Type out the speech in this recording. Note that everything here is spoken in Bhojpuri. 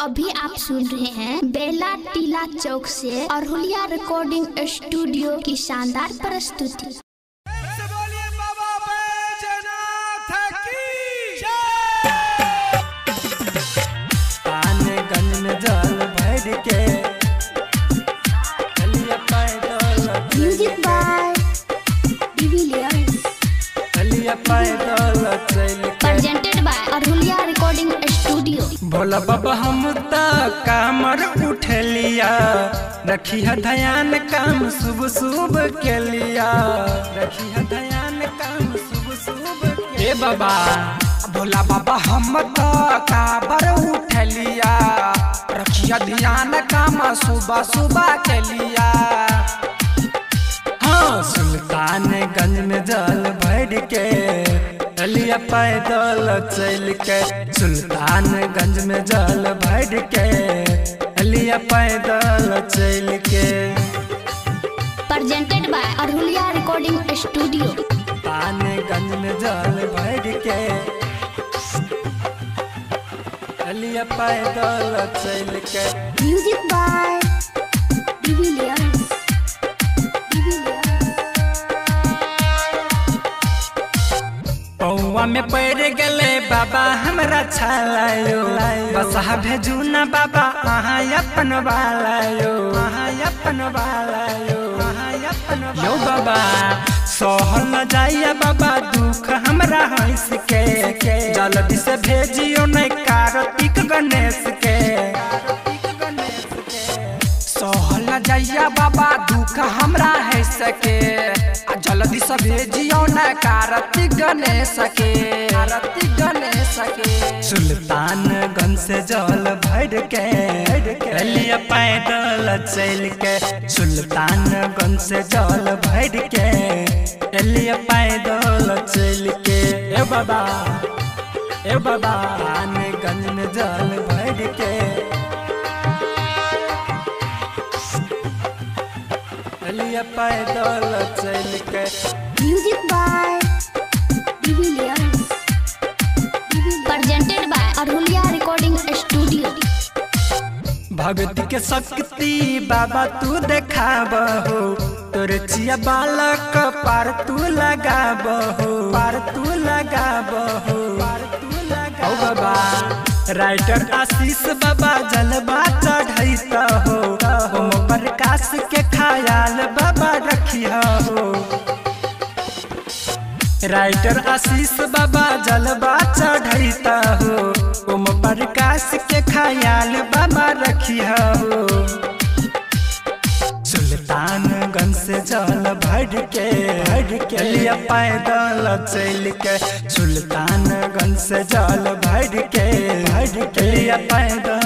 अभी आप सुन रहे हैं बेला टीला चौक से अरहुलिया रिकॉर्डिंग स्टूडियो की शानदार प्रस्तुति। Music by presented by Arahuliya recording studio. Bhola Baba हम कामर उठे लिया, रखी है ध्यान काम शुभ शुभ के लिया, रखी है ध्यान काम शुभ शुभ के बाबा। भोला बाबा हम काबर उठे लिया, रखी है ध्यान काम सुबह सुबह के लिया। हाँ सुल्तानगंज में जल भर के चलिया पैदल चल के, सुल्तानगंज में जल भर के चलिया पैदल चल के। Presented by Arahuliya recording studio. Sultanganj में जल भर के चलिया पैदल चल के। म्यूजिक बाय पौवा में पड़ गले बाबा हमरा छालायो, बसा भेजू ना बाबा अहाँ अपन वालायो, अहाँ अपन वालायो, अहाँ अपन यो बाबा। सहल न जाइया बाबा दुख हमरा हंस के, जल्दी से भेजियो नहीं कार्तिक गणेश के। सहल न जाइया बाबा दुख हमरा है सके, जल्दी से भेजियो न कार्तिक गणेश के, कार्तिक गणेश के। सुल्तानगंज से जल भर के चलिया पैदल चल के, सुल्तानगंज से जल भर के चलिया पैदल चल के। ए बाबा सुल्तानगंज में जल भर के चलिया पैदल चल के। Music by presented by Arahuliya recording studio. भक्ति के शक्ति बाबा तू देखाबहो, तोर चिया बालक पार तू लगाबहो, पार तू लगाबहो, पार तू लगाओ बाबा। राइटर आशीष बाबा जलवा चढ़ैता हो, ओम प्रकाश के ख्याल बाबा रखिया हो। राइटर आशीष बाबा जलवा चढ़ैता हो, ओम प्रकाश के ख्याल बाबा रखिया हो। सुल्तानगंज से जल भर के लिया पैदल चल के, सुल्तानगंज से जल भर के लिया पैदल